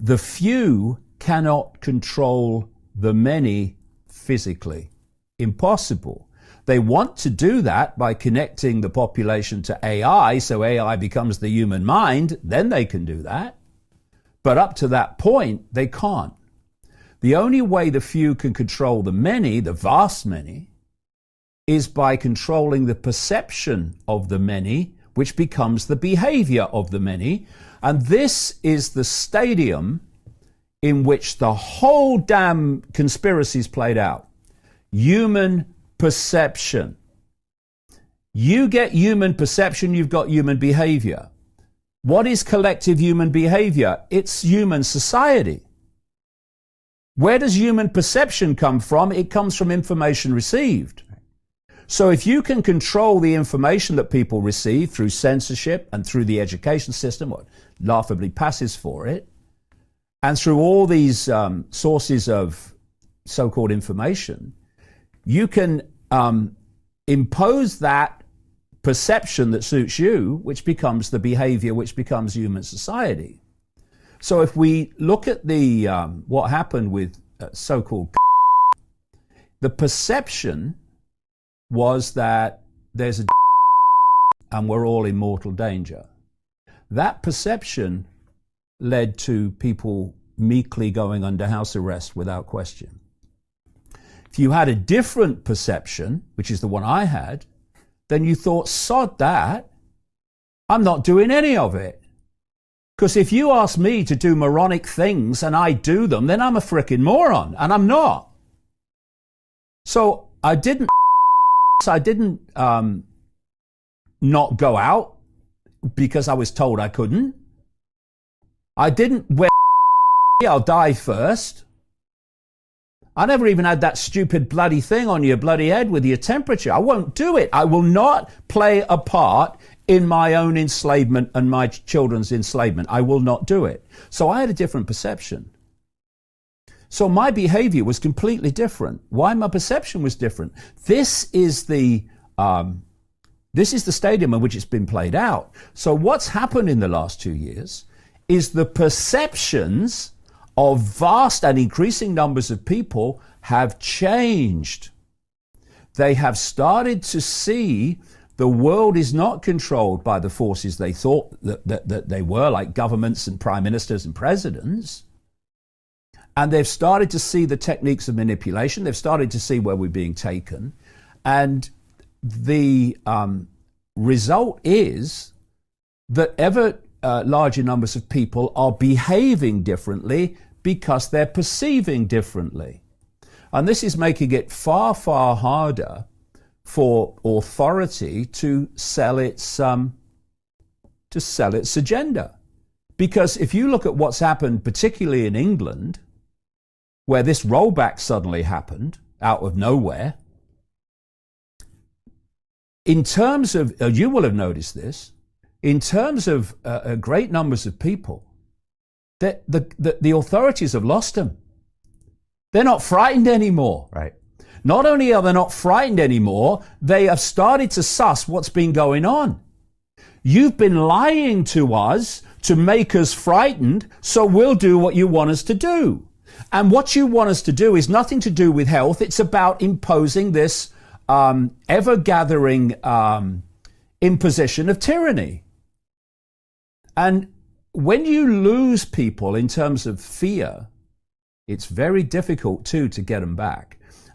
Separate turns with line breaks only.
the few cannot control the many physically. Impossible. They want to do that by connecting the population to AI, so AI becomes the human mind, then they can do that. But up to that point, they can't. The only way the few can control the many, the vast many, is by controlling the perception of the many, which becomes the behavior of the many. And this is the stadium in which the whole damn conspiracy is played out. Human perception. You get human perception, you've got human behavior. What is collective human behavior? It's human society. Where does human perception come from? It comes from information received. So if you can control the information that people receive through censorship and through the education system, what laughably passes for it, and through all these sources of so-called information, you can impose that perception that suits you, which becomes the behavior, which becomes human society. So if we look at the what happened with so-called, the perception was that there's a and we're all in mortal danger. That perception led to people meekly going under house arrest without question. If you had a different perception, which is the one I had, then you thought, sod that, I'm not doing any of it. Because if you ask me to do moronic things and I do them, then I'm a frickin' moron, and I'm not. So I didn't not go out because I was told I couldn't. I didn't wear I'll die first. I never even had that stupid bloody thing on your bloody head with your temperature. I won't do it. I will not play a part in my own enslavement and my children's enslavement. I will not do it. So I had a different perception. So my behavior was completely different. Why my perception was different? This is the stadium in which it's been played out. So what's happened in the last 2 years is the perceptions of vast and increasing numbers of people have changed. They have started to see the world is not controlled by the forces they thought that they were, like governments and prime ministers and presidents. And they've started to see the techniques of manipulation. They've started to see where we're being taken. And the result is that ever larger numbers of people are behaving differently because they're perceiving differently. And this is making it far, far harder for authority to sell its agenda. Because if you look at what's happened, particularly in England, where this rollback suddenly happened out of nowhere, in terms of, you will have noticed this, in terms of great numbers of people, that the authorities have lost them. They're not frightened anymore.
Right.
Not only are they not frightened anymore, they have started to suss what's been going on. You've been lying to us to make us frightened, so we'll do what you want us to do. And what you want us to do is nothing to do with health. It's about imposing this ever-gathering imposition of tyranny. And when you lose people in terms of fear, it's very difficult, too, to get them back.